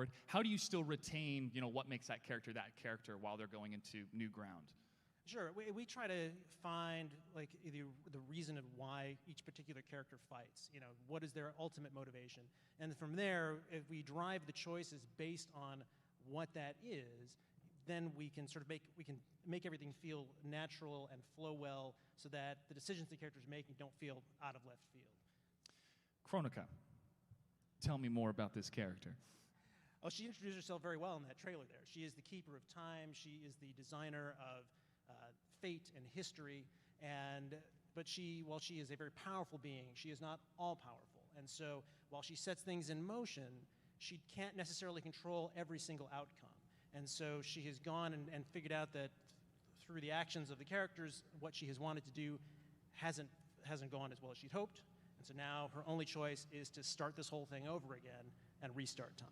storyboard? How do you still retain, what makes that character while they're going into new ground? Sure. We try to find the reason of why each particular character fights. What is their ultimate motivation? And from there, if we drive the choices based on what that is, then we can make everything feel natural and flow well, so that the decisions the character's making don't feel out of left field. Kronika, tell me more about this character. Oh, she introduced herself very well in that trailer there. She is the keeper of time. She is the designer of fate and history. But while she is a very powerful being, she is not all powerful. And so while she sets things in motion, she can't necessarily control every single outcome. And so she has gone and figured out that through the actions of the characters, what she has wanted to do hasn't gone as well as she'd hoped. And so now her only choice is to start this whole thing over again and restart time.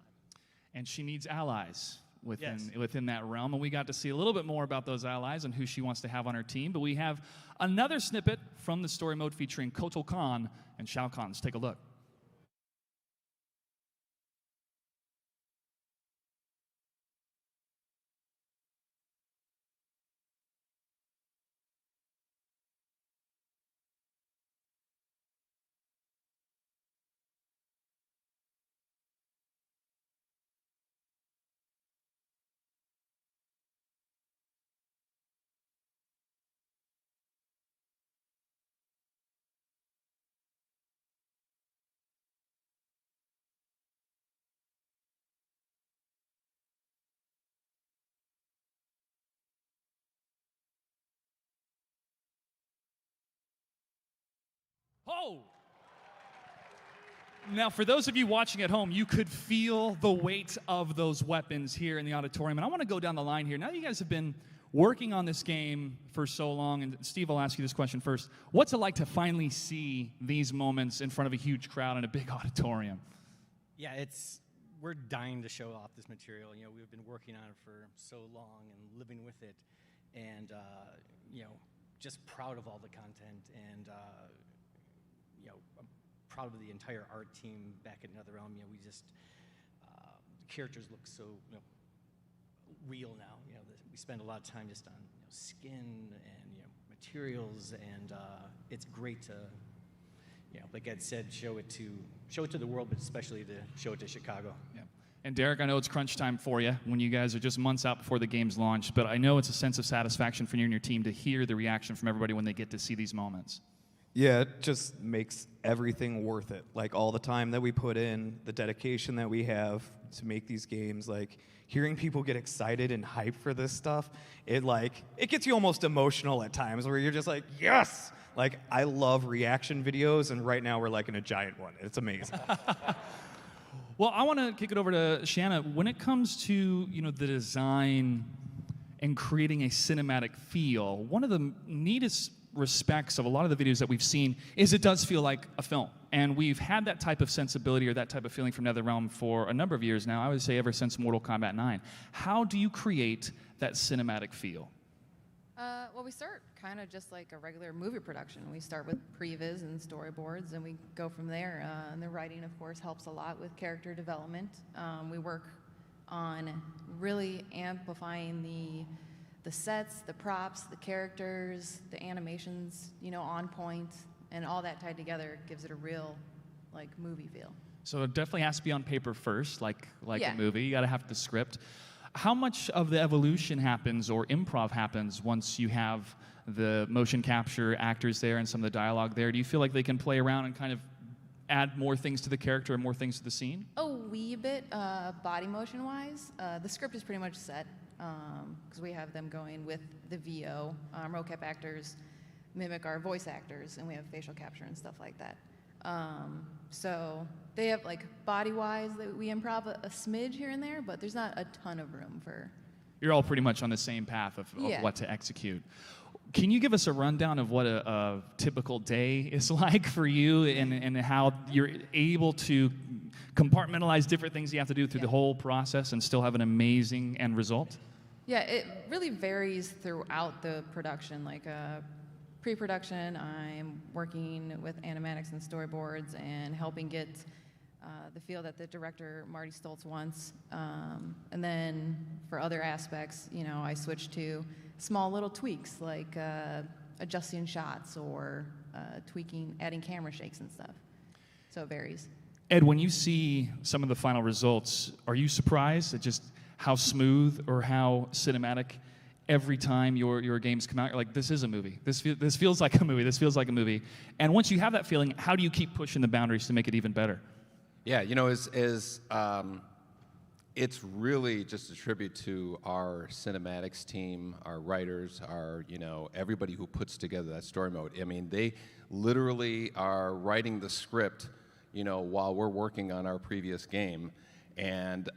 And she needs allies Yes. within that realm. And we got to see a little bit more about those allies and who she wants to have on her team. But we have another snippet from the story mode featuring Kotal Khan and Shao Kahn. Let's take a look. Oh! Now, for those of you watching at home, you could feel the weight of those weapons here in the auditorium. And I want to go down the line here. Now you guys have been working on this game for so long, and Steve, I'll ask you this question first. What's it like to finally see these moments in front of a huge crowd in a big auditorium? Yeah, we're dying to show off this material. We've been working on it for so long and living with it, and just proud of all the content, and I'm proud of the entire art team back at Another Realm. The characters look so real now. We spend a lot of time just on skin and materials, and it's great to like Ed said, show it to the world, but especially to show it to Chicago. Yeah. And Derek, I know it's crunch time for you when you guys are just months out before the game's launch, but I know it's a sense of satisfaction for you and your team to hear the reaction from everybody when they get to see these moments. Yeah, it just makes everything worth it. Like all the time that we put in, the dedication that we have to make these games, like hearing people get excited and hyped for this stuff, it gets you almost emotional at times where you're just like, yes! Like, I love reaction videos, and right now we're like in a giant one. It's amazing. Well, I want to kick it over to Shanna. When it comes to the design and creating a cinematic feel, one of the neatest respects of a lot of the videos that we've seen is it does feel like a film. And we've had that type of sensibility or that type of feeling from NetherRealm for a number of years now, I would say ever since Mortal Kombat 9. How do you create that cinematic feel? Well, we start kind of just like a regular movie production. We start with previs and storyboards, and we go from there. And the writing, of course, helps a lot with character development. We work on really amplifying the sets, the props, the characters, the animations, on point, and all that tied together gives it a real, movie feel. So it definitely has to be on paper first, like Yeah. a movie. You got to have the script. How much of the evolution happens or improv happens once you have the motion capture actors there and some of the dialogue there? Do you feel like they can play around and kind of add more things to the character and more things to the scene? A wee bit, body motion-wise. The script is pretty much set, because we have them going with the VO. Mocap actors mimic our voice actors, and we have facial capture and stuff like that. So they have, body-wise, we improv a smidge here and there, but there's not a ton of room for... You're all pretty much on the same path of Yeah. what to execute. Can you give us a rundown of what a typical day is like for you and how you're able to compartmentalize different things you have to do through the whole process and still have an amazing end result? Yeah, it really varies throughout the production. Pre-production, I'm working with animatics and storyboards and helping get the feel that the director Marty Stoltz wants. And then for other aspects, you know, I switched to small little tweaks like adjusting shots or tweaking, adding camera shakes and stuff. So it varies. Ed, when you see some of the final results, are you surprised at just how smooth or how cinematic every time your games come out? You're like, this is a movie. This feels like a movie. This feels like a movie. And once you have that feeling, how do you keep pushing the boundaries to make it even better? Yeah, you know, it's really just a tribute to our cinematics team, our writers, you know, everybody who puts together that story mode. I mean, they literally are writing the script, you know, while we're working on our previous game, and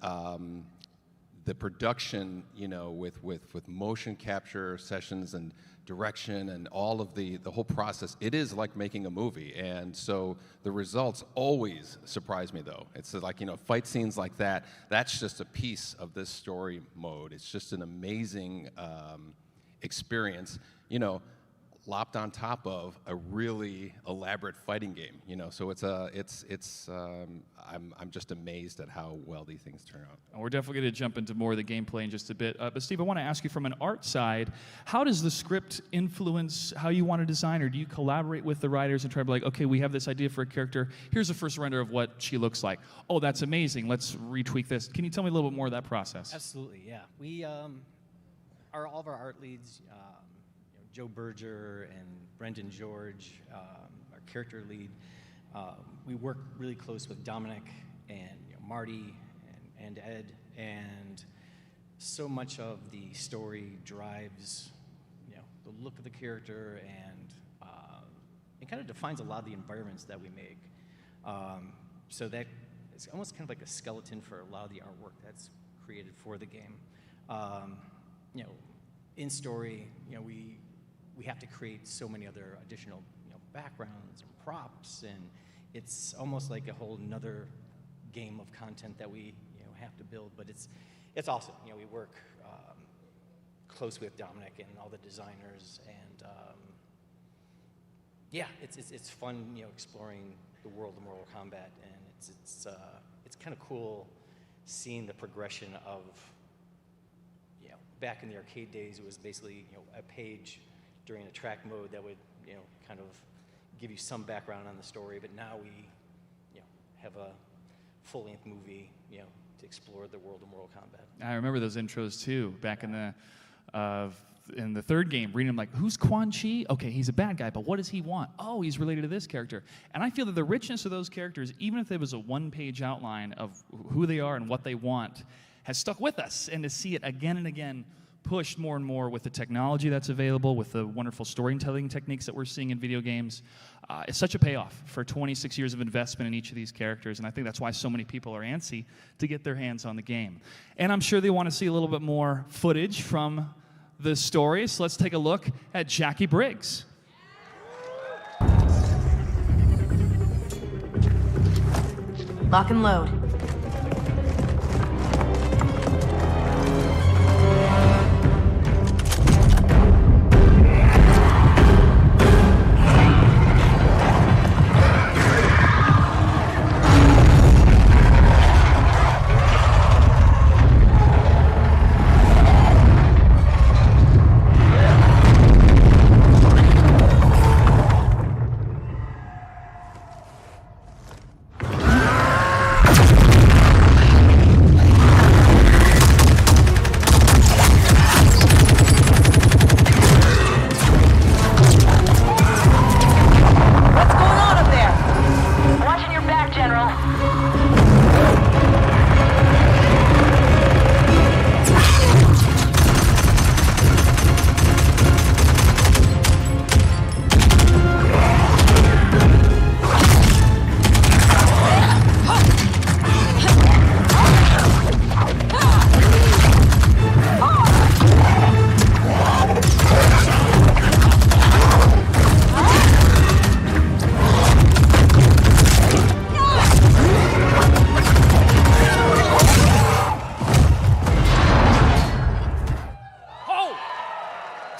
the production, you know, with motion capture sessions and direction and all of the whole process, it is like making a movie. And so the results always surprise me, though. It's like, you know, fight scenes like that, that's just a piece of this story mode. It's just an amazing experience, you know, lopped on top of a really elaborate fighting game, you know. So I'm just amazed at how well these things turn out. And we're definitely going to jump into more of the gameplay in just a bit. But Steve, I want to ask you from an art side, how does the script influence how you want to design, or do you collaborate with the writers and try to be like, okay, we have this idea for a character, here's a first render of what she looks like. Oh, that's amazing, let's retweak this. Can you tell me a little bit more of that process? Absolutely, yeah. We all of our art leads, you know, Joe Berger and Brendan George, our character lead, we work really close with Dominic and, you know, Marty and Ed, and so much of the story drives, you know, the look of the character, and it kind of defines a lot of the environments that we make. So that it's almost kind of like a skeleton for a lot of the artwork that's created for the game. You know, in story, you know, we have to create so many other additional, you know, backgrounds and props, and it's almost like a whole nother game of content that we, you know, have to build. But it's awesome. You know, we work close with Dominic and all the designers, and yeah, it's fun, you know, exploring the world of Mortal Kombat, and it's kind of cool seeing the progression of, you know, back in the arcade days, it was basically, you know, a page during a track mode that would, you know, kind of give you some background on the story, but now we, you know, have a full-length movie, you know, to explore the world of Mortal Kombat. I remember those intros too, back in the third game, reading them like, who's Quan Chi? Okay, he's a bad guy, but what does he want? Oh, he's related to this character. And I feel that the richness of those characters, even if there was a one-page outline of who they are and what they want, has stuck with us. And to see it again and again pushed more and more with the technology that's available, with the wonderful storytelling techniques that we're seeing in video games, it's such a payoff for 26 years of investment in each of these characters, and I think that's why so many people are antsy to get their hands on the game. And I'm sure they want to see a little bit more footage from the story, so let's take a look at Jackie Briggs. Lock and load.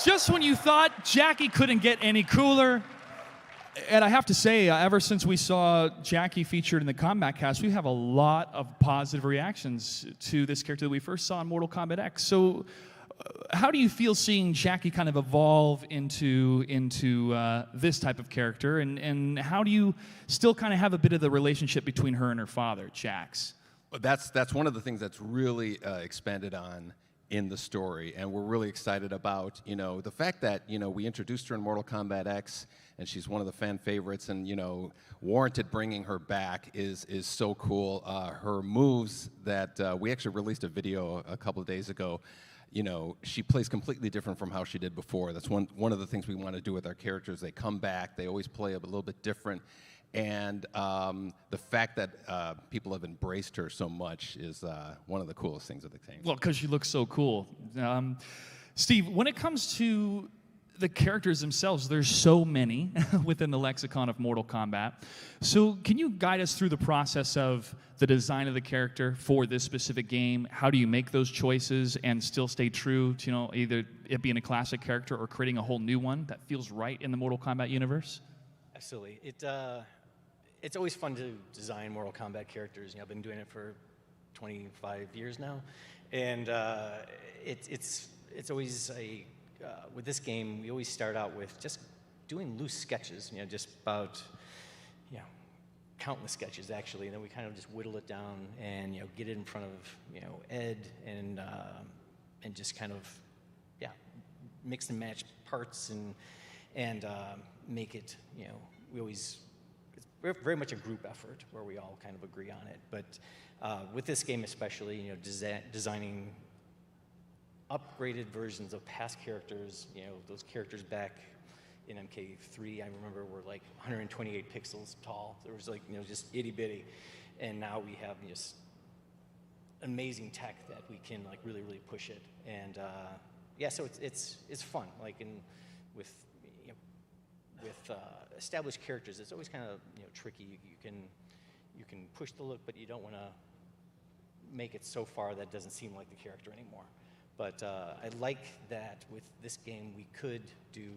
Just when you thought Jackie couldn't get any cooler, And I have to say, ever since we saw Jackie featured in the Combat Cast, we have a lot of positive reactions to this character that we first saw in Mortal Kombat X. So, how do you feel seeing Jackie kind of evolve into this type of character, and how do you still kind of have a bit of the relationship between her and her father, Jax? That's one of the things that's really expanded on in the story, and we're really excited about, the fact that, we introduced her in Mortal Kombat X, and she's one of the fan favorites, and, warranted bringing her back is so cool. Her moves that we actually released a video a couple of days ago, she plays completely different from how she did before. That's one of the things we want to do with our characters. They come back, they always play a little bit different. And the fact that people have embraced her so much is one of the coolest things of the game. Well, because she looks so cool. Steve, when it comes to the characters themselves, there's so many within the lexicon of Mortal Kombat. So can you guide us through the process of the design of the character for this specific game? How do you make those choices and still stay true to, either it being a classic character or creating a whole new one that feels right in the Mortal Kombat universe? Absolutely. It's always fun to design Mortal Kombat characters. I've been doing it for 25 years now, and it's always with this game, we always start out with just doing loose sketches, just about countless sketches actually, and then we kind of just whittle it down and get it in front of Ed and just kind of mix and match parts and make it we're very much a group effort where we all kind of agree on it. But with this game especially, designing upgraded versions of past characters, those characters back in MK3, I remember were like 128 pixels tall. There was just itty bitty. And now we have just amazing tech that we can really, really push it. And so it's fun. With established characters, it's always kind of tricky. You can push the look, but you don't want to make it so far that it doesn't seem like the character anymore. But I like that with this game we could do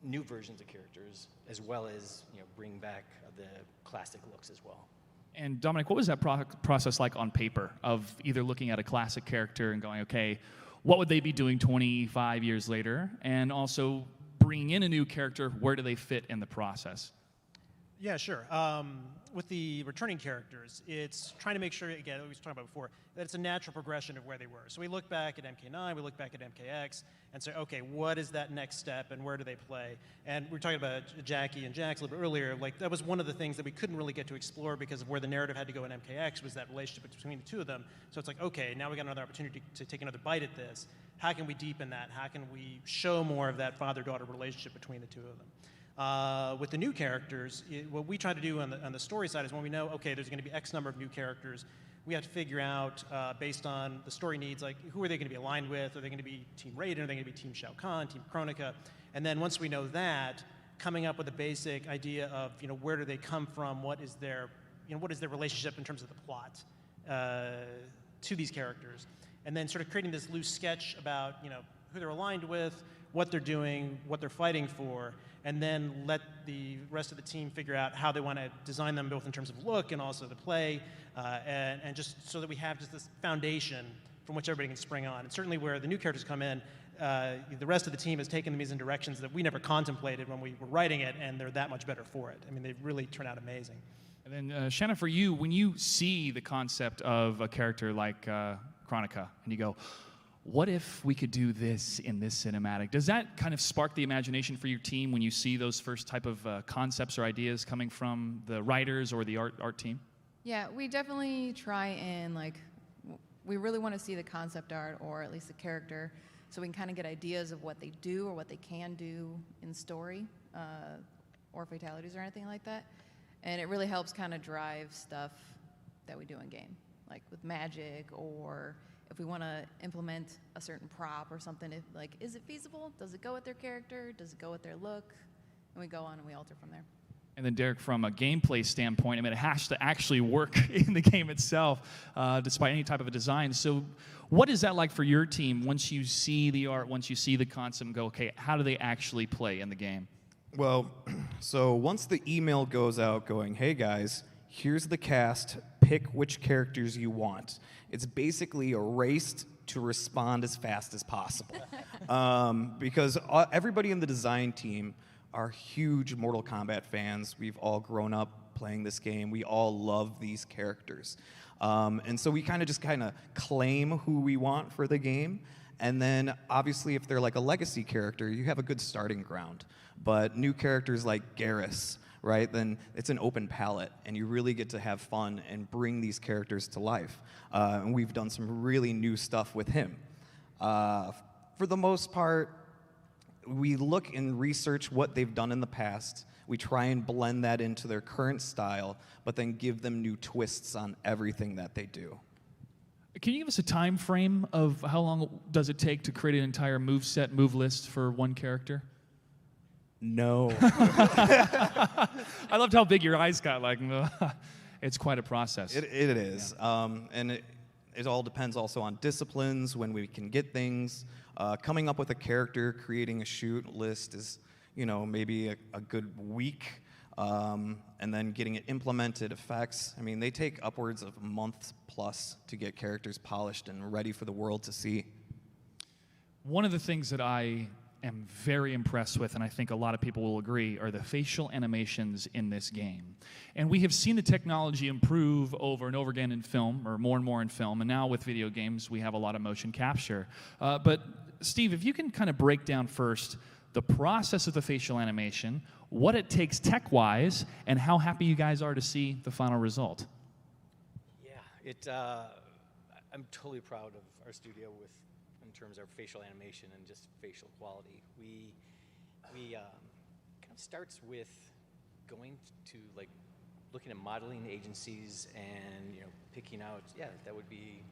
new versions of characters as well as bring back the classic looks as well. And Dominic, what was that process like on paper of either looking at a classic character and going, okay, what would they be doing 25 years later? And also bringing in a new character, where do they fit in the process? Yeah, sure. With the returning characters, it's trying to make sure, again, we were talking about before, that it's a natural progression of where they were. So we look back at MK9, we look back at MKX, and say, okay, what is that next step, and where do they play? And we were talking about Jackie and Jax a little bit earlier. That was one of the things that we couldn't really get to explore because of where the narrative had to go in MKX was that relationship between the two of them. So it's okay, now we got another opportunity to take another bite at this. How can we deepen that? How can we show more of that father-daughter relationship between the two of them? With the new characters, what we try to do on the story side is when we know, okay, there's going to be X number of new characters, we have to figure out, based on the story needs, who are they going to be aligned with? Are they going to be Team Raiden? Are they going to be Team Shao Kahn, Team Kronika? And then once we know that, coming up with a basic idea of, where do they come from? What is their relationship in terms of the plot to these characters? And then sort of creating this loose sketch about, who they're aligned with, what they're doing, what they're fighting for, and then let the rest of the team figure out how they want to design them both in terms of look and also the play, and just so that we have just this foundation from which everybody can spring on. And certainly where the new characters come in, the rest of the team has taken these in directions that we never contemplated when we were writing it, and they're that much better for it. I mean, they really turn out amazing. And then, Shanna, for you, when you see the concept of a character like Kronika, and you go, what if we could do this in this cinematic? Does that kind of spark the imagination for your team when you see those first type of concepts or ideas coming from the writers or the art team? Yeah, we definitely try and we really want to see the concept art or at least the character so we can kind of get ideas of what they do or what they can do in story or fatalities or anything like that. And it really helps kind of drive stuff that we do in game, like with magic, or if we want to implement a certain prop or something, is it feasible? Does it go with their character? Does it go with their look? And we go on and we alter from there. And then Derek, from a gameplay standpoint, I mean, it has to actually work in the game itself, despite any type of a design. So what is that like for your team once you see the art, once you see the concept and go, okay, how do they actually play in the game? Well, so once the email goes out going, hey guys, here's the cast, pick which characters you want. It's basically a race to respond as fast as possible. Because everybody in the design team are huge Mortal Kombat fans. We've all grown up playing this game. We all love these characters. And so we kind of claim who we want for the game. And then obviously if they're like a legacy character, you have a good starting ground. But new characters like Garrus, right, then it's an open palette, and you really get to have fun and bring these characters to life. And we've done some really new stuff with him. For the most part, we look and research what they've done in the past. We try and blend that into their current style, but then give them new twists on everything that they do. Can you give us a time frame of how long does it take to create an entire move set, move list for one character? No. I loved how big your eyes got. Like, it's quite a process. It is. Yeah. And it all depends also on disciplines, when we can get things. Coming up with a character, creating a shoot list is, maybe a good week. And then getting it implemented, effects. I mean, they take upwards of a month plus to get characters polished and ready for the world to see. One of the things that I am very impressed with, and I think a lot of people will agree, are the facial animations in this game. And we have seen the technology improve over and over again in film, or more and more in film, and now with video games we have a lot of motion capture. But Steve, if you can kind of break down first the process of the facial animation, what it takes tech-wise, and how happy you guys are to see the final result. Yeah, I'm totally proud of our studio in terms of facial animation and just facial quality. We kind of starts with going to looking at modeling agencies and picking out, that would be,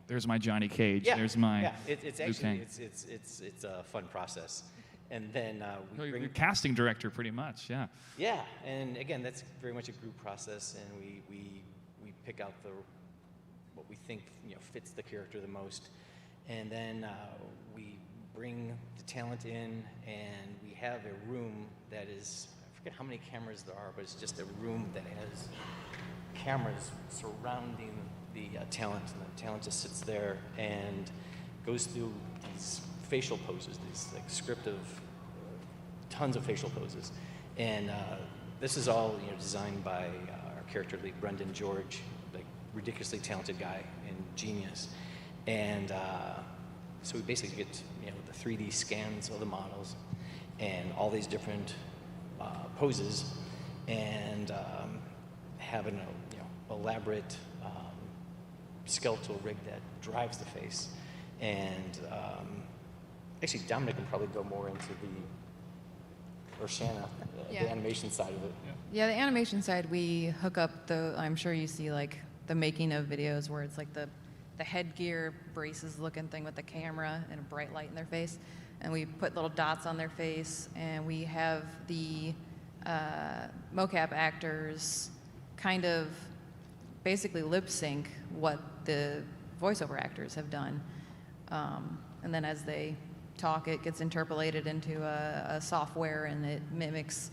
There's my Johnny Cage. Yeah, There's my. Yeah, it's actually Kang. it's a fun process, and then we You're bring casting director, pretty much. Yeah. Yeah, and again, that's very much a group process, and we pick out what we think fits the character the most, and then we bring the talent in, and we have a room that is, I forget how many cameras there are, but it's just a room that has cameras surrounding the talent, and the talent just sits there and goes through these facial poses, these scriptive, tons of facial poses, and this is all designed by our character lead Brendan George, ridiculously talented guy and genius, and so we basically get the 3D scans of the models and all these different poses, and have an elaborate skeletal rig that drives the face. And actually, Dominic can probably go more into or Shanna, the animation side of it. Yeah, the animation side, we hook up I'm sure you see the making of videos where it's the headgear braces looking thing with the camera and a bright light in their face. And we put little dots on their face, and we have the mocap actors kind of basically lip sync what the voiceover actors have done. And then as they talk, it gets interpolated into a software, and it mimics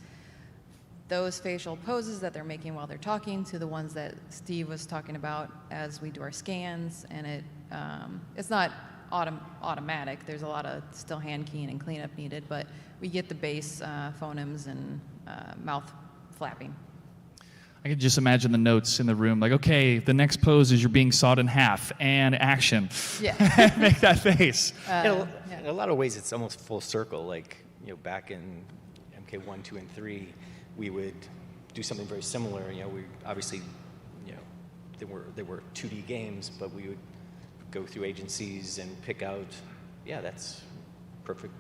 those facial poses that they're making while they're talking to the ones that Steve was talking about as we do our scans. And it's not automatic. There's a lot of still hand keying and cleanup needed, but we get the base phonemes and mouth flapping. I can just imagine the notes in the room, okay, the next pose is you're being sawed in half, and action. Yeah. Make that face. In a lot of ways, it's almost full circle. Back in MK1, 2, and 3, we would do something very similar. We obviously, they were 2D games, but we would go through agencies and pick out, that's perfect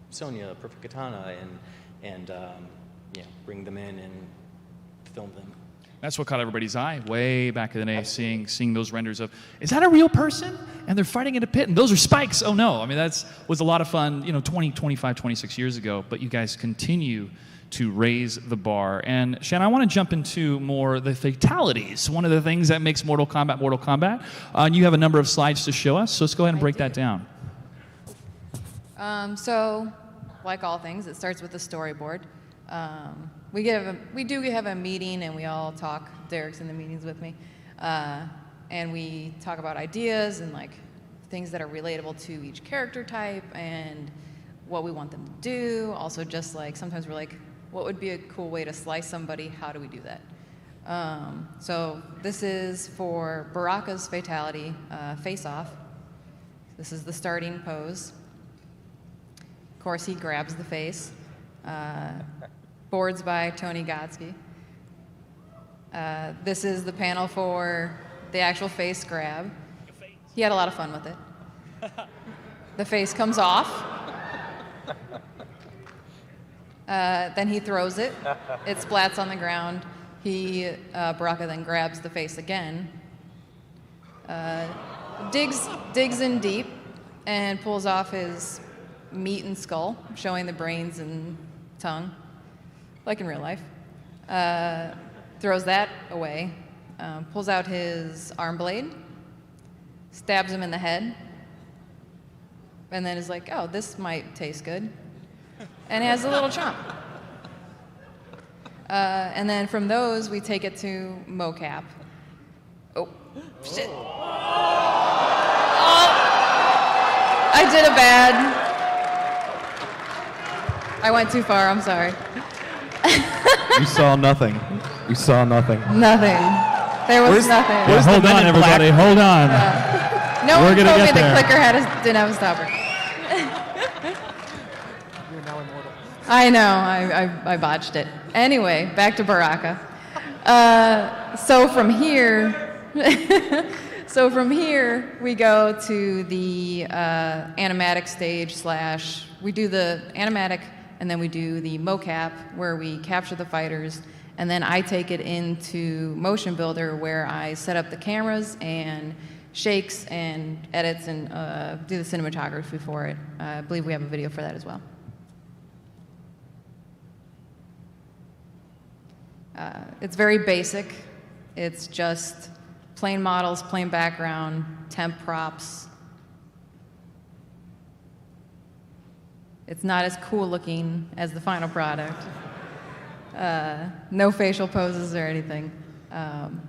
Sonya, perfect Katana, and bring them in and film them. That's what caught everybody's eye way back in the day, seeing those renders of, is that a real person? And they're fighting in a pit, and those are spikes. Oh no, I mean, was a lot of fun, 20, 25, 26 years ago, but you guys continue to raise the bar. And Shannon, I want to jump into more the fatalities, one of the things that makes Mortal Kombat. And you have a number of slides to show us, so let's go ahead and break that down. So, like all things, it starts with the storyboard. We do have a meeting, and we all talk. Derek's in the meetings with me, and we talk about ideas and like things that are relatable to each character type and what we want them to do. Also, just like sometimes we're like, what would be a cool way to slice somebody? How do we do that? So this is for Baraka's fatality, face off. This is the starting pose. Of course, he grabs the face. Boards by Tony Godsky. This is the panel for the actual face grab. He had a lot of fun with it. The face comes off. Then he throws it. It splats on the ground. Baraka then grabs the face again. Digs in deep and pulls off his meat and skull, showing the brains and tongue, like in real life. Throws that away, pulls out his arm blade, stabs him in the head, and then is like, oh, this might taste good, and has a little chomp. And then from those, we take it to mocap. Oh, shit. Oh, I did a bad. I went too far, I'm sorry. You saw nothing. You saw nothing. Nothing. There was nothing. Yeah, hold on, everybody. Hold on. No one gonna told me get the there. clicker didn't have a stopper. I know, I botched it. Anyway, back to Baraka. So from here, we go to the animatic stage / we do the animatic and then we do the mocap where we capture the fighters, and then I take it into Motion Builder where I set up the cameras and shakes and edits and do the cinematography for it. I believe we have a video for that as well. It's very basic. It's just plain models, plain background, temp props. It's not as cool looking as the final product. No facial poses or anything. And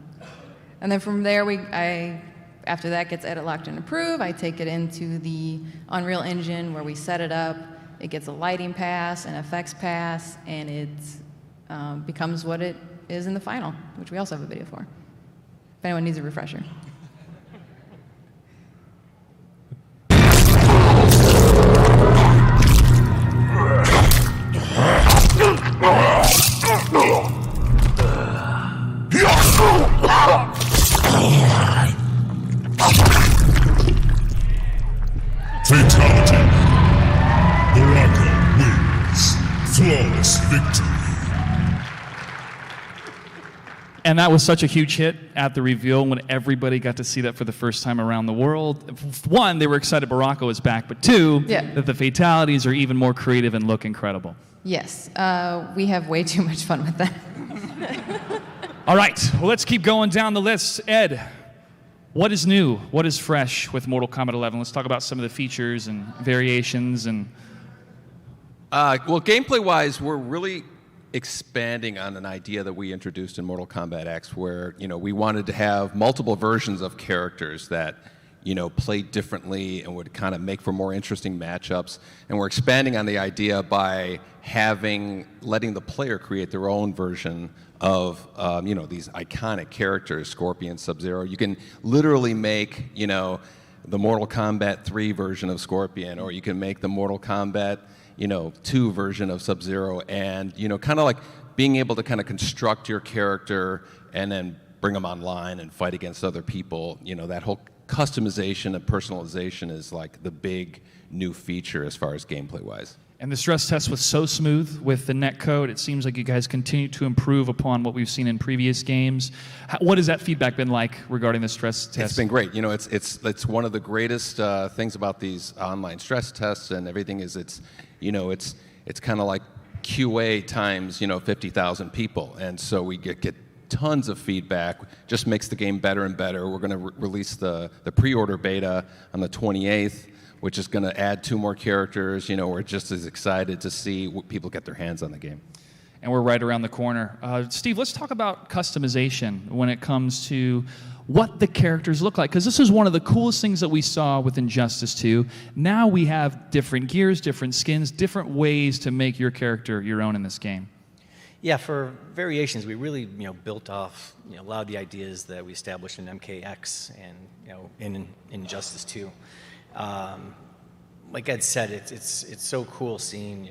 then from there, after that gets edit locked and approved, I take it into the Unreal Engine where we set it up. It gets a lighting pass, an effects pass, and it becomes what it is in the final, which we also have a video for, if anyone needs a refresher. Fatality. Baraka wins. Flawless victory. And that was such a huge hit at the reveal when everybody got to see that for the first time around the world. One, they were excited Baraka was back, but two, that the fatalities are even more creative and look incredible. Yes, we have way too much fun with that. All right, well, let's keep going down the list. Ed, what is new? What is fresh with Mortal Kombat 11? Let's talk about some of the features and variations. And well, gameplay-wise, we're really expanding on an idea that we introduced in Mortal Kombat X, where we wanted to have multiple versions of characters that played differently and would kind of make for more interesting matchups. And we're expanding on the idea by letting the player create their own version of these iconic characters, Scorpion, Sub-Zero. You can literally make the Mortal Kombat 3 version of Scorpion, or you can make the Mortal Kombat 2 version of Sub-Zero, and kind of like being able to kind of construct your character and then bring them online and fight against other people. That whole customization and personalization is like the big new feature as far as gameplay wise. And the stress test was so smooth with the net code. It seems like you guys continue to improve upon what we've seen in previous games. What has that feedback been like regarding the stress test? It's been great. You know, it's one of the greatest things about these online stress tests and everything is it's kind of like QA times 50,000 people, and so we get tons of feedback. Just makes the game better and better. We're going to release the pre-order beta on the 28th. Which is going to add 2 more characters. You know, we're just as excited to see people get their hands on the game. And we're right around the corner. Steve, let's talk about customization when it comes to what the characters look like, because this is one of the coolest things that we saw with Injustice 2. Now we have different gears, different skins, different ways to make your character your own in this game. Yeah, for variations, we really built off a lot of the ideas that we established in MKX and in Injustice 2. Like Ed said, it's so cool seeing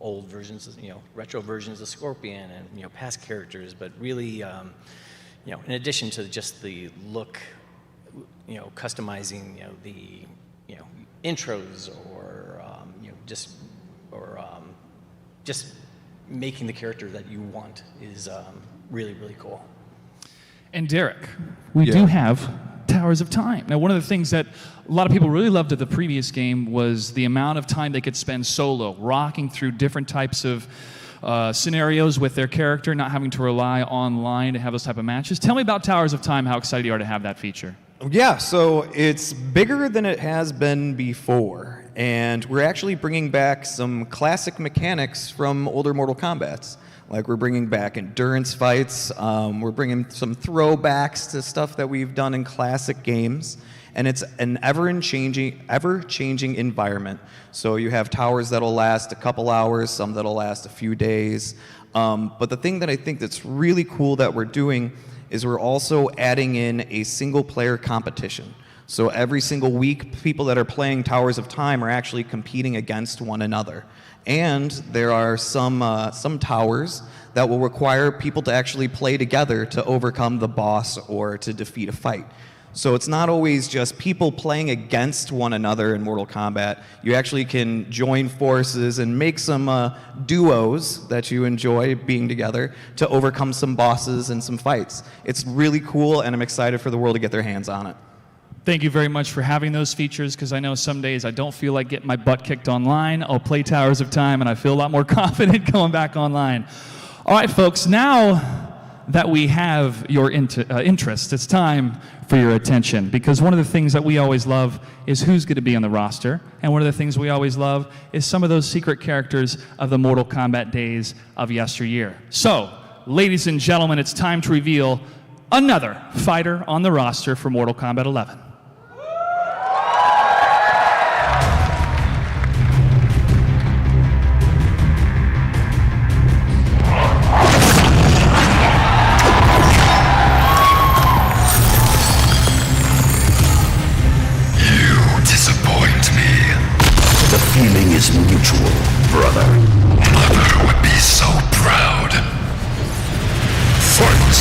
old versions, retro versions of Scorpion and past characters, but really in addition to just the look, customizing the intros or just making the character that you want is really cool. And Derek, we do have Towers of Time. Now, one of the things that a lot of people really loved at the previous game was the amount of time they could spend solo, rocking through different types of scenarios with their character, not having to rely online to have those type of matches. Tell me about Towers of Time, how excited you are to have that feature. Yeah, so it's bigger than it has been before, and we're actually bringing back some classic mechanics from older Mortal Kombats. Like we're bringing back endurance fights, we're bringing some throwbacks to stuff that we've done in classic games, and it's an ever-changing environment. So you have towers that'll last a couple hours, some that'll last a few days. But the thing that I think that's really cool that we're doing is we're also adding in a single-player competition. So every single week, people that are playing Towers of Time are actually competing against one another. And there are some towers that will require people to actually play together to overcome the boss or to defeat a fight. So it's not always just people playing against one another in Mortal Kombat. You actually can join forces and make some duos that you enjoy being together to overcome some bosses and some fights. It's really cool, and I'm excited for the world to get their hands on it. Thank you very much for having those features, because I know some days I don't feel like getting my butt kicked online. I'll play Towers of Time, and I feel a lot more confident going back online. All right, folks, now that we have your interest, it's time for your attention, because one of the things that we always love is who's going to be on the roster, and one of the things we always love is some of those secret characters of the Mortal Kombat days of yesteryear. So, ladies and gentlemen, it's time to reveal another fighter on the roster for Mortal Kombat 11. Feeling is mutual, brother. Mother would be so proud. Fight!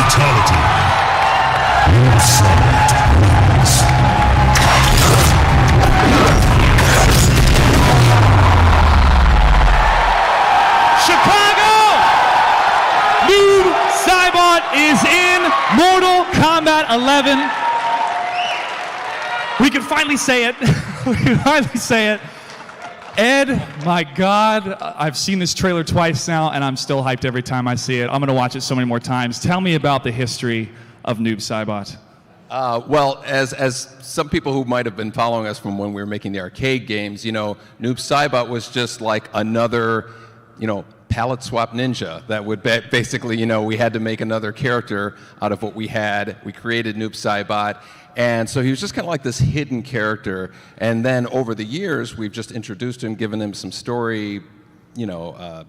fatality. Noob Saibot wins. Chicago! Noob Saibot is in Mortal Kombat 11. We can finally say it. We can finally say it. Ed, my God, I've seen this trailer twice now, and I'm still hyped every time I see it. I'm going to watch it so many more times. Tell me about the history of Noob Saibot. Well, as some people who might have been following us from when we were making the arcade games, you know, Noob Saibot was just like another, you know, palette swap ninja that would basically, you know, we had to make another character out of what we had. We created Noob Saibot. And so he was just kind of like this hidden character. And then over the years, we've just introduced him, given him some story, you know,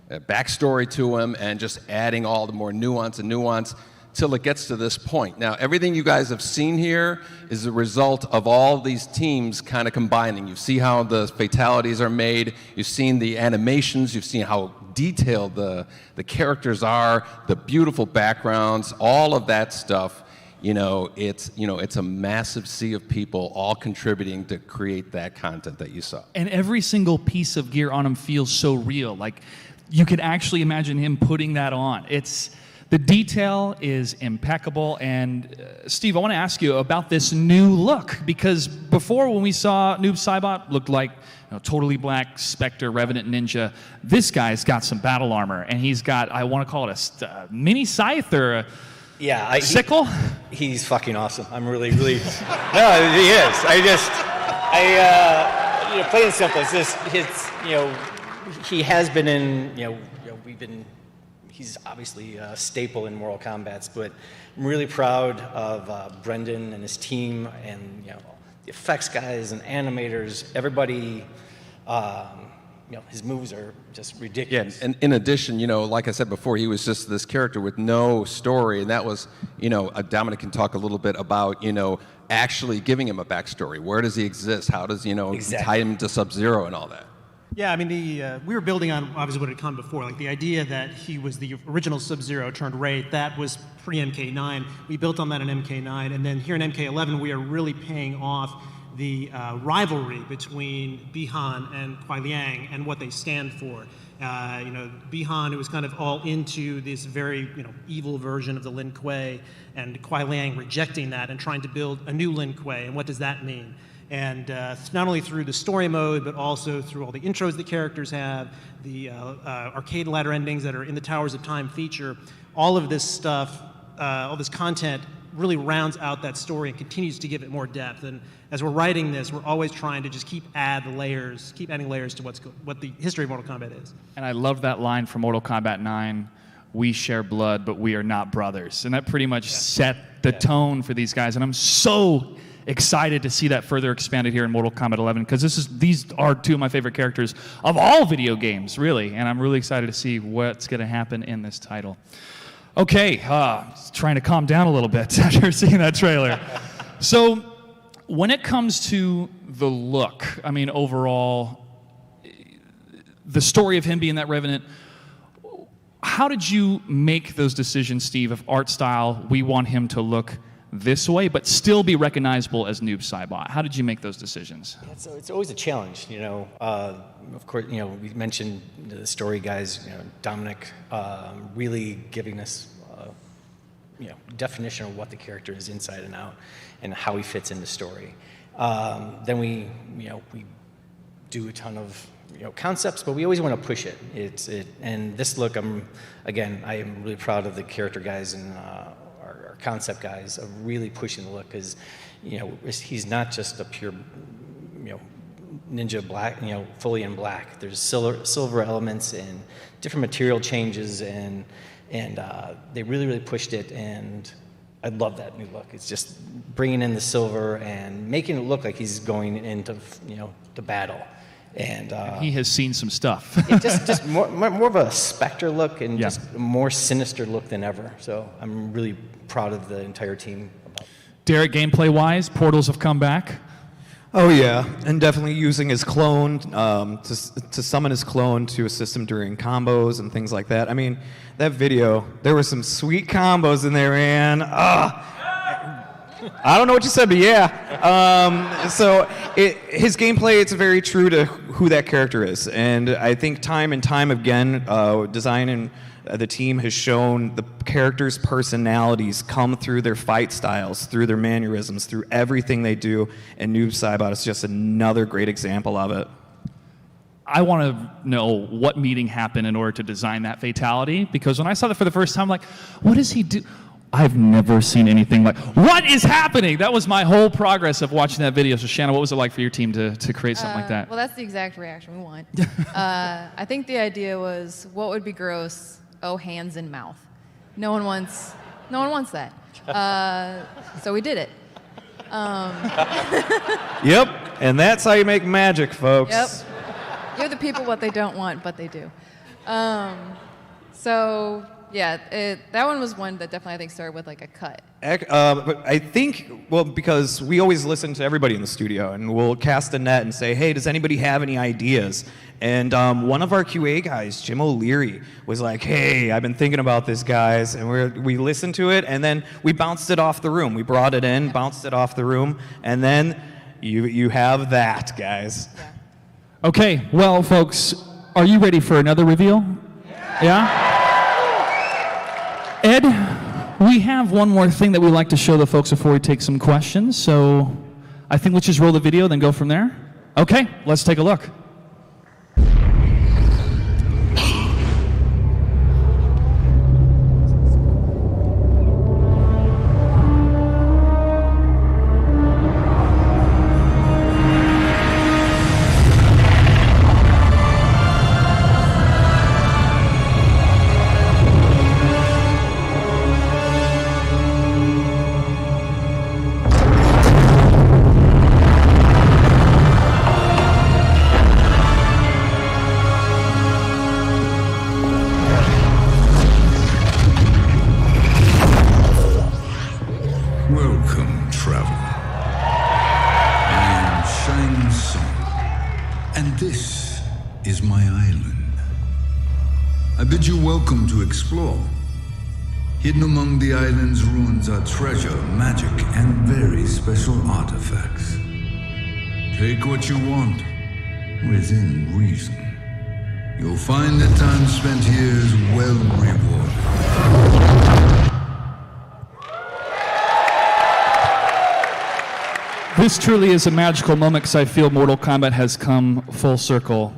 backstory to him, and just adding all the more nuance till it gets to this point. Now, everything you guys have seen here is a result of all these teams kind of combining. You see how the fatalities are made. You've seen the animations. You've seen how detailed the characters are, the beautiful backgrounds, all of that stuff. You know, it's a massive sea of people all contributing to create that content that you saw. And every single piece of gear on him feels so real. Like, you could actually imagine him putting that on. The detail is impeccable. And Steve, I want to ask you about this new look, because before, when we saw Noob Saibot, looked like, you know, totally black Spectre, Revenant Ninja. This guy's got some battle armor, and he's got, I want to call it a mini scythe or a sickle? He's fucking awesome. I'm really, no, he is. You know, plain and simple. It's just, you know, he has been in, he's obviously a staple in Mortal Kombat, but I'm really proud of Brendan and his team, and, you know, the effects guys and animators, everybody. You know, his moves are just ridiculous. Yeah, and in addition, you know, like I said before, he was just this character with no story, and that was, you know, Dominic can talk a little bit about, you know, actually giving him a backstory. Where does he exist? How does, you know, tie him to Sub-Zero and all that? Yeah, I mean, we were building on obviously what had come before, like the idea that he was the original Sub-Zero turned Wraith. That was pre-MK9. We built on that in MK9, and then here in MK11, we are really paying off the rivalry between Bihan and Kuai Liang and what they stand for. You know, Bihan, who was kind of all into this very, you know, evil version of the Lin Kuei, and Kuai Liang rejecting that and trying to build a new Lin Kuei, and what does that mean? And not only through the story mode, but also through all the intros the characters have, the arcade ladder endings that are in the Towers of Time feature, all of this stuff, all this content really rounds out that story and continues to give it more depth. And as we're writing this, we're always trying to just keep adding layers to what the history of Mortal Kombat is. And I love that line from Mortal Kombat 9, "We share blood, but we are not brothers." And that pretty much set the tone for these guys. And I'm so excited to see that further expanded here in Mortal Kombat 11, because these are two of my favorite characters of all video games, really. And I'm really excited to see what's going to happen in this title. Okay, trying to calm down a little bit after seeing that trailer. So, when it comes to the look, I mean, overall, the story of him being that Revenant, how did you make those decisions, Steve, of art style, we want him to look this way, but still be recognizable as Noob Saibot? How did you make those decisions? Yeah, so it's always a challenge, you know. Of course, you know, we mentioned the story guys, you know, Dominic really giving us, you know, definition of what the character is inside and out, and how he fits in the story. Then we do a ton of, you know, concepts, but we always want to push it. And this look, I am really proud of the character guys and our concept guys of really pushing the look, because, you know, he's not just a pure, you know, ninja black, you know, fully in black. There's silver elements and different material changes, and they really pushed it, and I love that new look. It's just bringing in the silver and making it look like he's going into, you know, the battle. And he has seen some stuff. just more of a Spectre look, and just a more sinister look than ever. So I'm really proud of the entire team. Derek, gameplay-wise, portals have come back. Oh yeah, and definitely using his clone to summon his clone to assist him during combos and things like that. I mean, that video, there were some sweet combos in there, man. I don't know what you said, but yeah. His gameplay, it's very true to who that character is, and I think time and time again, design and the team has shown the characters' personalities come through their fight styles, through their mannerisms, through everything they do, and Noob Saibot is just another great example of it. I want to know what meeting happened in order to design that fatality, because when I saw that for the first time, I'm like, what does he do? I've never seen anything like, what is happening? That was my whole progress of watching that video. So Shanna, what was it like for your team to create something like that? Well, that's the exact reaction we want. I think the idea was, what would be gross? Oh, hands and mouth. No one wants that. So we did it. Yep, and that's how you make magic, folks. Yep. Give the people what they don't want, but they do. So yeah, that one was one that definitely I think started with like a cut. But I think, well, because we always listen to everybody in the studio, and we'll cast a net and say, hey, does anybody have any ideas? And one of our QA guys, Jim O'Leary, was like, hey, I've been thinking about this, guys. And we listened to it, and then we bounced it off the room. We brought it in, bounced it off the room, and then you have that, guys. Yeah. Okay, well, folks, are you ready for another reveal? Yeah? Ed, we have one more thing that we'd like to show the folks before we take some questions. So I think let's just roll the video, then go from there. Okay, let's take a look. Welcome, traveler. I am Shang Tsung, and this is my island. I bid you welcome to explore. Hidden among the island's ruins are treasure, magic, and very special artifacts. Take what you want, within reason. You'll find that time spent here is well rewarded. This truly is a magical moment because I feel Mortal Kombat has come full circle.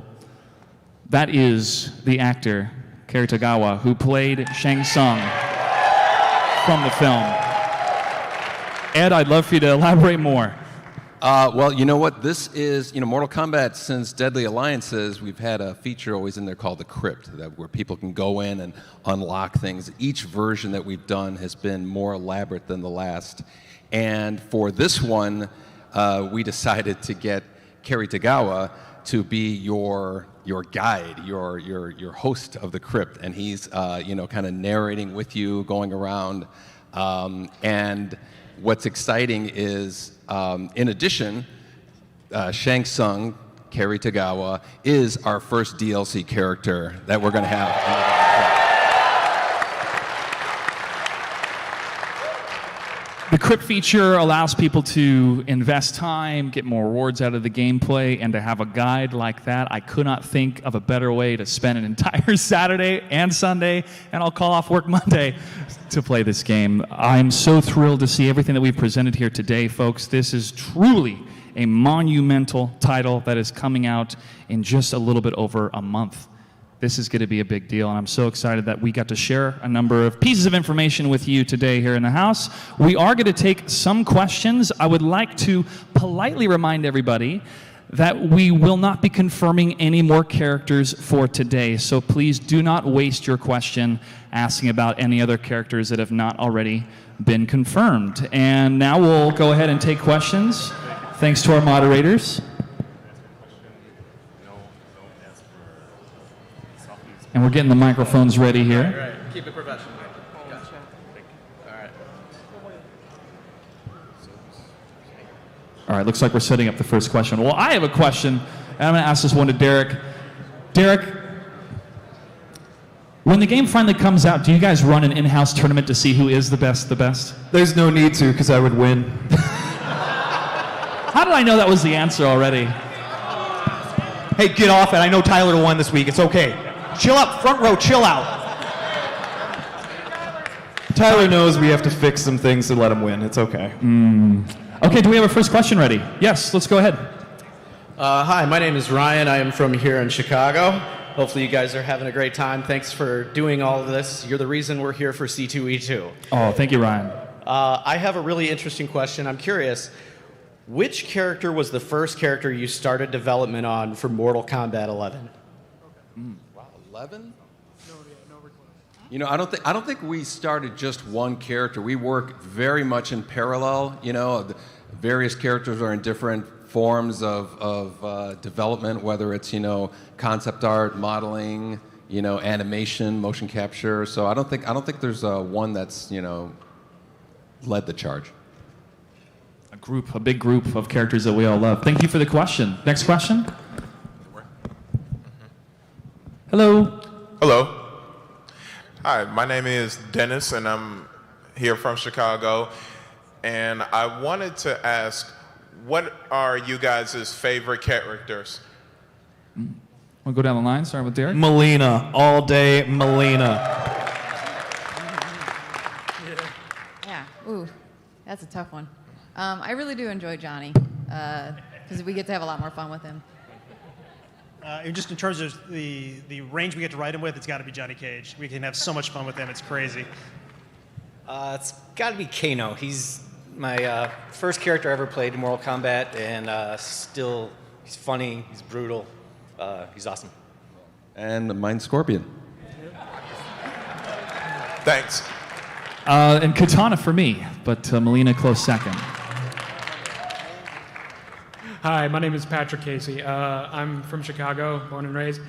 That is the actor, Cary Tagawa, who played Shang Tsung from the film. Ed, I'd love for you to elaborate more. Well, you know what? This is, Mortal Kombat, since Deadly Alliances, we've had a feature always in there called the Crypt, where people can go in and unlock things. Each version that we've done has been more elaborate than the last. And for this one, we decided to get Cary Tagawa to be your guide, your host of the Crypt, and he's kind of narrating with you, going around. And what's exciting is, in addition, Shang Tsung, Cary Tagawa, is our first DLC character that we're going to have. The Crypt feature allows people to invest time, get more rewards out of the gameplay, and to have a guide like that. I could not think of a better way to spend an entire Saturday and Sunday, and I'll call off work Monday to play this game. I'm so thrilled to see everything that we've presented here today, folks. This is truly a monumental title that is coming out in just a little bit over a month. This is going to be a big deal, and I'm so excited that we got to share a number of pieces of information with you today here in the house. We are going to take some questions. I would like to politely remind everybody that we will not be confirming any more characters for today, so please do not waste your question asking about any other characters that have not already been confirmed. And now we'll go ahead and take questions. Thanks to our moderators. And we're getting the microphones ready here. Right. Keep it professional. Gotcha. All right. All right, looks like we're setting up the first question. Well, I have a question, and I'm going to ask this one to Derek. Derek, when the game finally comes out, do you guys run an in-house tournament to see who is the best? There's no need to, because I would win. How did I know that was the answer already? Hey, get off it. I know Tyler won this week. It's okay. Chill out. Front row, chill out. Tyler knows we have to fix some things to let him win. It's okay. Okay, do we have our first question ready? Yes, let's go ahead. Hi, my name is Ryan. I am from here in Chicago. Hopefully you guys are having a great time. Thanks for doing all of this. You're the reason we're here for C2E2. Oh, thank you, Ryan. I have a really interesting question. I'm curious, which character was the first character you started development on for Mortal Kombat 11? Wow, 11? You know, I don't think we started just one character. We work very much in parallel. You know, the various characters are in different forms of development, whether it's, you know, concept art, modeling, you know, animation, motion capture. So I don't think there's one that's, you know, led the charge. A big group of characters that we all love. Thank you for the question. Next question. Hello. Hello. Hi, my name is Dennis, and I'm here from Chicago. And I wanted to ask, what are you guys' favorite characters? We'll go down the line, starting with Derek. Melina. All day, Melina. Yeah. Ooh, that's a tough one. I really do enjoy Johnny because we get to have a lot more fun with him. Just in terms of the range we get to ride him with, it's got to be Johnny Cage. We can have so much fun with him. It's crazy. It's got to be Kano. He's my first character I ever played in Mortal Kombat, and still, he's funny, he's brutal, he's awesome. And mine's Scorpion. Thanks. And Katana for me, but Melina close second. Hi, my name is Patrick Casey. I'm from Chicago, born and raised.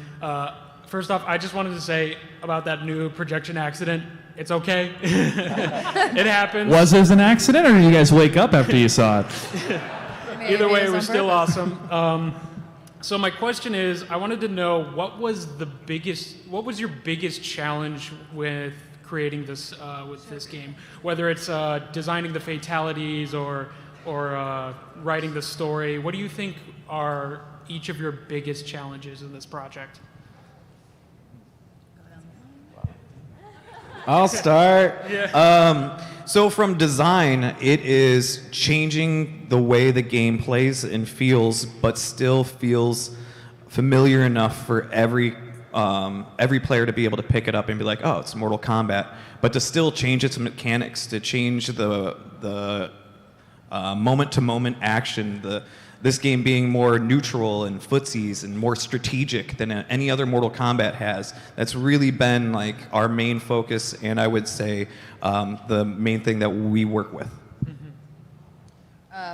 First off, I just wanted to say about that new projection accident, it's okay. It happens. Was it an accident, or did you guys wake up after you saw it? Either way, it was still awesome. So my question is, I wanted to know what was your biggest challenge with creating this with this game? Whether it's designing the fatalities or writing the story, what do you think are each of your biggest challenges in this project? I'll start. Yeah. So from design, it is changing the way the game plays and feels, but still feels familiar enough for every player to be able to pick it up and be like, oh, it's Mortal Kombat, but to still change its mechanics, to change the moment-to-moment action, this game being more neutral and footsies and more strategic than any other Mortal Kombat has. That's really been like our main focus, and I would say the main thing that we work with.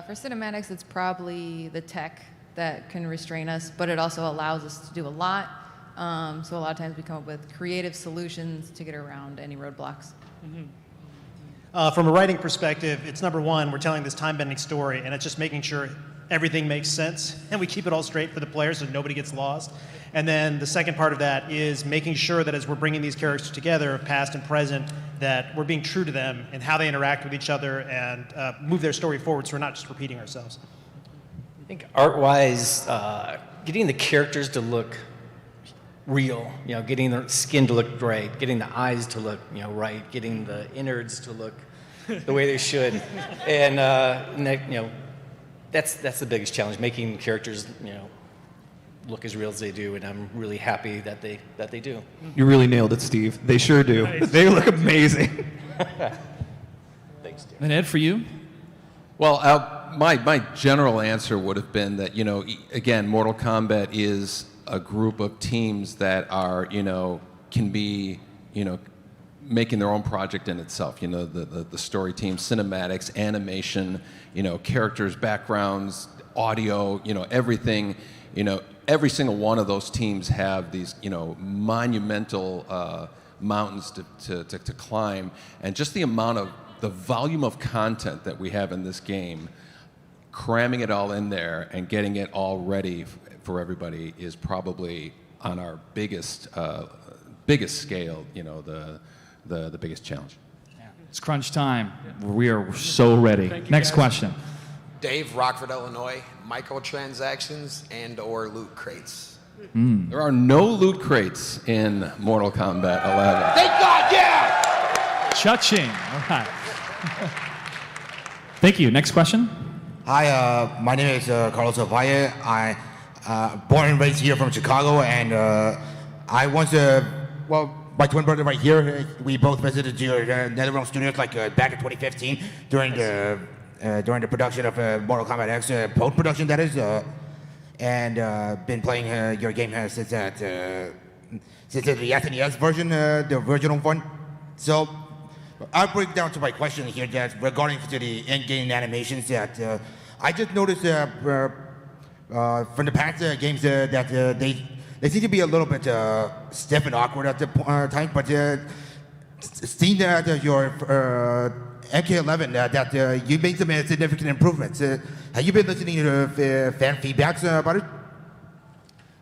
For cinematics, it's probably the tech that can restrain us, but it also allows us to do a lot. So a lot of times we come up with creative solutions to get around any roadblocks. From a writing perspective, it's number one, we're telling this time-bending story, and it's just making sure everything makes sense, and we keep it all straight for the players so nobody gets lost. And then the second part of that is making sure that as we're bringing these characters together, past and present, that we're being true to them and how they interact with each other and move their story forward so we're not just repeating ourselves. I think art-wise, getting the characters to look real, you know, getting the skin to look right, getting the eyes to look, you know, right, getting the innards to look the way they should, and you know, that's the biggest challenge, making characters, you know, look as real as they do, and I'm really happy that they do. You really nailed it, Steve. They sure do. Nice. They look amazing. Thanks, Steve. And Ed, for you? Well, my general answer would have been that, you know, again, Mortal Kombat is a group of teams that are, you know, can be, you know, making their own project in itself. You know, the story team, cinematics, animation, you know, characters, backgrounds, audio, you know, everything. You know, every single one of those teams have these, you know, monumental mountains to climb, and just the volume of content that we have in this game cramming it all in there and getting it all ready for everybody is probably on our biggest scale, you know, the biggest challenge. It's crunch time. We are so ready. Next question. Dave, Rockford, Illinois. Microtransactions and/or loot crates. There are no loot crates in Mortal Kombat 11. Thank God, yeah! Cha-ching. All right. Thank you. Next question. Hi, my name is Carlos Ovalle. I born and raised here from Chicago, and I once, my twin brother right here, we both visited your NetherRealm studios like back in 2015 during the production of Mortal Kombat X, post-production that is, and been playing your game since the SNES version, the original one. So I'll break down to my question here that regarding to the in-game animations that I just noticed from the past games that they seem to be a little bit stiff and awkward at the time, but seeing that your MK11 that you made some significant improvements. Have you been listening to fan feedbacks about it?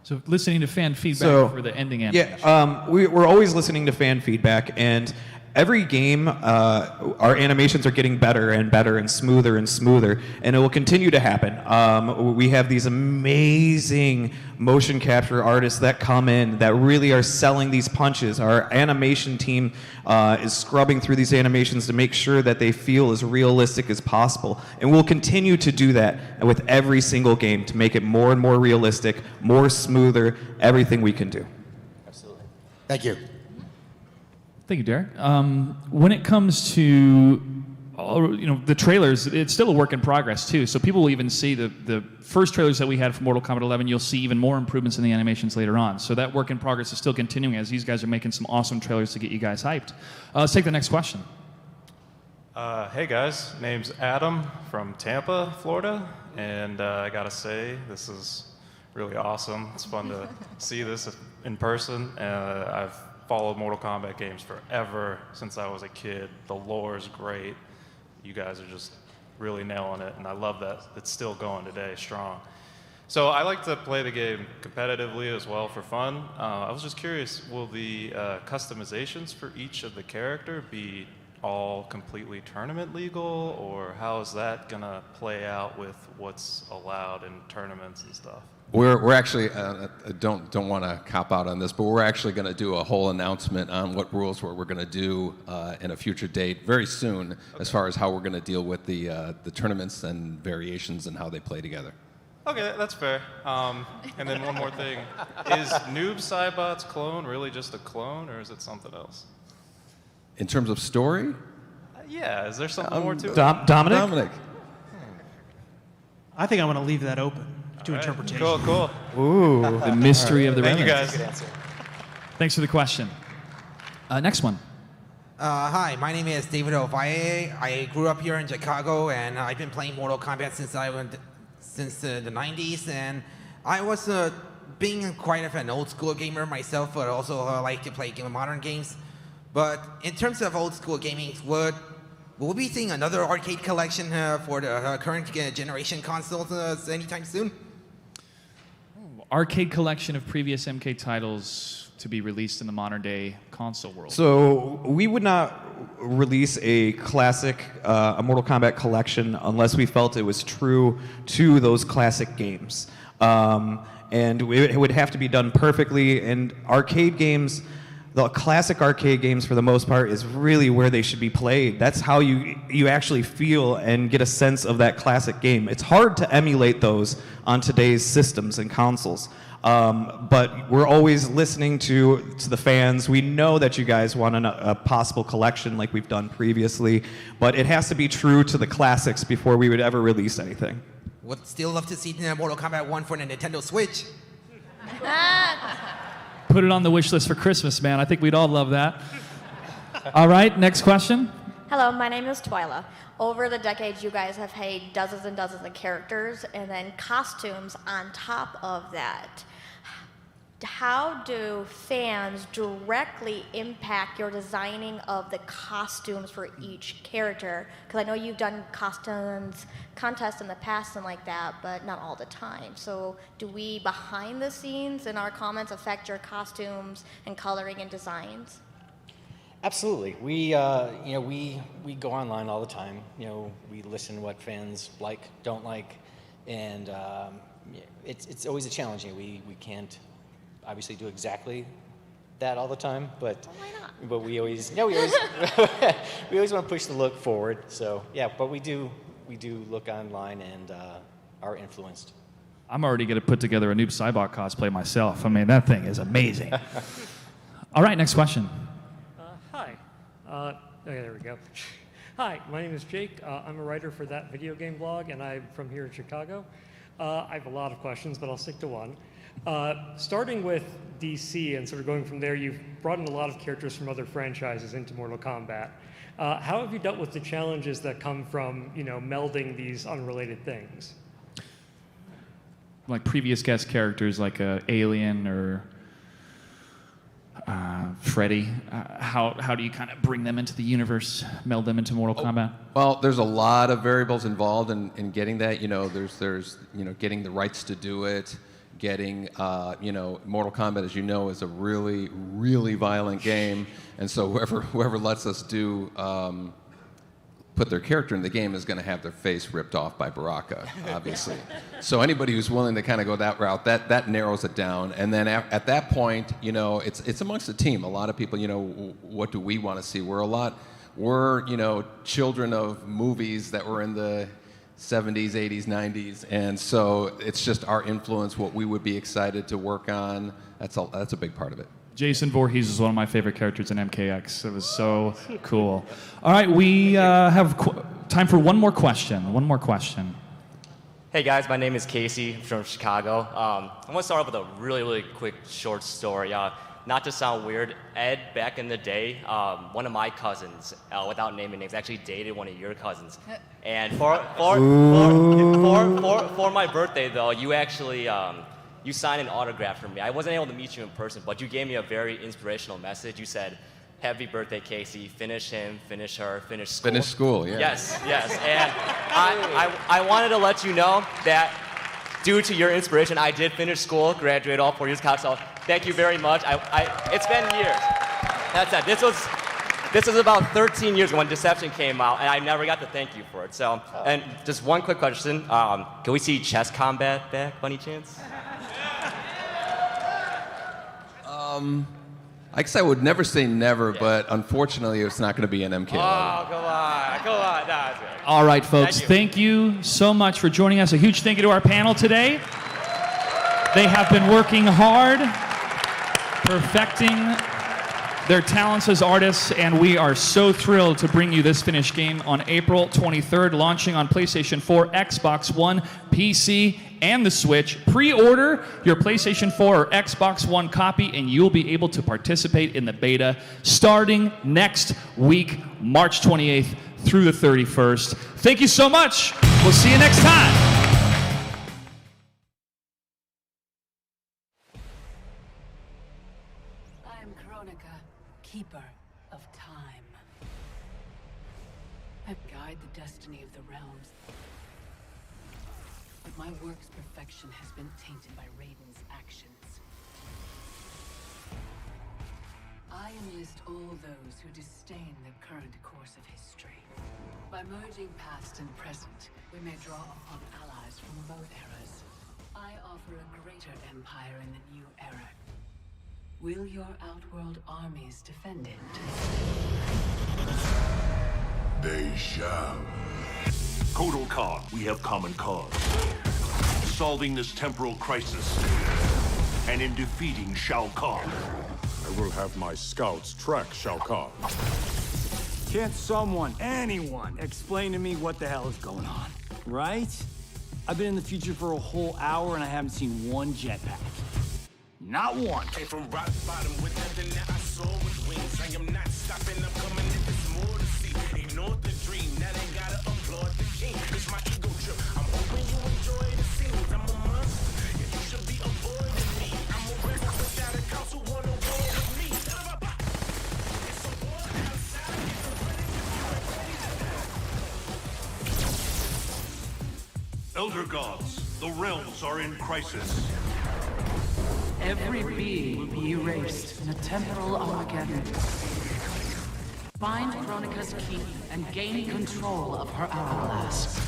So listening to fan feedback for the ending animation. Yeah, we're always listening to fan feedback, and every game, our animations are getting better and better and smoother, and it will continue to happen. We have these amazing motion capture artists that come in that really are selling these punches. Our animation team is scrubbing through these animations to make sure that they feel as realistic as possible. And we'll continue to do that with every single game to make it more and more realistic, more smoother, everything we can do. Absolutely. Thank you. Thank you, Derek. When it comes to the trailers, it's still a work in progress too. So people will even see the first trailers that we had for Mortal Kombat 11. You'll see even more improvements in the animations later on. So that work in progress is still continuing as these guys are making some awesome trailers to get you guys hyped. Let's take the next question. Hey guys, name's Adam from Tampa, Florida, and I gotta say this is really awesome. It's fun to see this in person. I've followed Mortal Kombat games forever since I was a kid. The lore is great. You guys are just really nailing it, and I love that it's still going today, strong. So I like to play the game competitively as well for fun. I was just curious, will the customizations for each of the character be all completely tournament legal, or how is that gonna play out with what's allowed in tournaments and stuff? We're actually, I don't want to cop out on this, but we're actually going to do a whole announcement on what rules we're going to do in a future date very soon, as far as how we're going to deal with the tournaments and variations and how they play together. Okay, that's fair. And then one more thing. Is Noob Saibot's clone really just a clone, or is it something else? In terms of story? Yeah, is there something more to it? Dominic? I think I want to leave that open to interpretation. Cool. Ooh, the mystery of the Thank you remnants. guys. Thanks for the question. Next one. Hi, my name is David Ovalle. I grew up here in Chicago, and I've been playing Mortal Kombat since the 90s. And I was being quite of an old school gamer myself, but also like to play modern games. But in terms of old school gaming, will we be seeing another arcade collection for the current generation consoles anytime soon? Arcade collection of previous MK titles to be released in the modern day console world. So we would not release a classic, a Mortal Kombat collection unless we felt it was true to those classic games. And it would have to be done perfectly. And arcade games, the classic arcade games for the most part is really where they should be played. That's how you actually feel and get a sense of that classic game. It's hard to emulate those on today's systems and consoles. But we're always listening to the fans. We know that you guys want a possible collection like we've done previously, but it has to be true to the classics before we would ever release anything. Would still love to see Mortal Kombat 1 for the Nintendo Switch. Put it on the wish list for Christmas, man. I think we'd all love that. All right, next question. Hello, my name is Twyla. Over the decades, you guys have had dozens and dozens of characters and then costumes on top of that. how do fans directly impact your designing of the costumes for each character? Because I know you've done costumes contests in the past and like that, but not all the time. So do we, behind the scenes, in our comments, affect your costumes and coloring and designs? Absolutely. We go online all the time. We listen to what fans like, don't like, and it's always a challenge. We can't obviously do exactly that all the time, but why not? But we always we always want to push the look forward. So yeah, but we do look online and are influenced. I'm already going to put together a Noob Saibot cosplay myself. I mean, that thing is amazing. All right, next question. Hi. There we go. Hi, my name is Jake. I'm a writer for That Video Game Blog, and I'm from here in Chicago. I have a lot of questions, but I'll stick to one. Starting with DC and sort of going from there, you've brought in a lot of characters from other franchises into Mortal Kombat. How have you dealt with the challenges that come from, melding these unrelated things? Like previous guest characters like Alien or Freddy, how do you kind of bring them into the universe, meld them into Mortal Kombat? Well, there's a lot of variables involved in getting that. There's getting the rights to do it, getting Mortal Kombat, as you know, is a really, really violent game, and so whoever lets us do put their character in the game is going to have their face ripped off by Baraka, obviously. So anybody who's willing to kind of go that route, that narrows it down. And then at that point, it's amongst the team. A lot of people, what do we want to see? We're children of movies that were in the 70s, 80s, 90s, and so it's just our influence, what we would be excited to work on. That's a big part of it. Jason Voorhees is one of my favorite characters in MKX. It was so cool. All right, we have time for one more question. Hey guys, my name is Casey from Chicago. I want to start off with a really, really quick short story. Not to sound weird, Ed, back in the day, one of my cousins, without naming names, actually dated one of your cousins. And for my birthday, though, you actually you signed an autograph for me. I wasn't able to meet you in person, but you gave me a very inspirational message. You said, "Happy birthday, Casey. Finish him, finish her, finish school." Finish school, yeah. Yes. And I wanted to let you know that due to your inspiration, I did finish school, graduate all 4 years of college. So thank you very much. It's been years. That's it. This was about 13 years ago when Deception came out, and I never got to thank you for it. So, and just one quick question: can we see chess combat back, by any chance? I guess I would never say never, but unfortunately, it's not going to be an MK11. Oh, come on. Nah, it's good. All right, folks, thank you so much for joining us. A huge thank you to our panel today. They have been working hard, perfecting their talents as artists, and we are so thrilled to bring you this finished game on April 23rd, launching on PlayStation 4, Xbox One, PC, and the Switch. Pre-order your PlayStation 4 or Xbox One copy, and you'll be able to participate in the beta starting next week, March 28th through the 31st. Thank you so much. We'll see you next time. Keeper of time. I guide the destiny of the realms. But my work's perfection has been tainted by Raiden's actions. I enlist all those who disdain the current course of history. By merging past and present, we may draw upon allies from both eras. I offer a greater empire in the new era. Will your Outworld armies defend it? They shall. Kotal Khan, we have common cause. Solving this temporal crisis. And in defeating Shao Kahn. I will have my scouts track Shao Kahn. Can't someone, anyone, explain to me what the hell is going on? Right? I've been in the future for a whole hour and I haven't seen one jetpack. Not one. Came from rock bottom with nothing that I saw with wings. I am not stopping, I'm coming if there's more to see. Ignore the dream, now they gotta applaud the king. It's my ego trip, I'm hoping you enjoy the scenes. I'm a monster, yeah, you should be avoiding me. I'm a reckless Elder gods, the realms are in crisis. Every being will be erased in a temporal Armageddon. Find Kronika's key and gain control of her hourglass.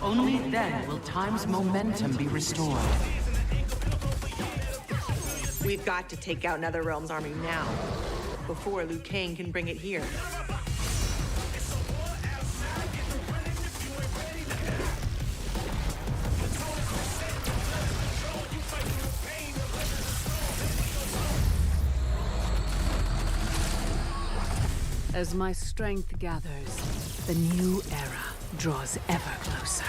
Only then will time's momentum be restored. We've got to take out Netherrealm's army now, before Liu Kang can bring it here. As my strength gathers, the new era draws ever closer.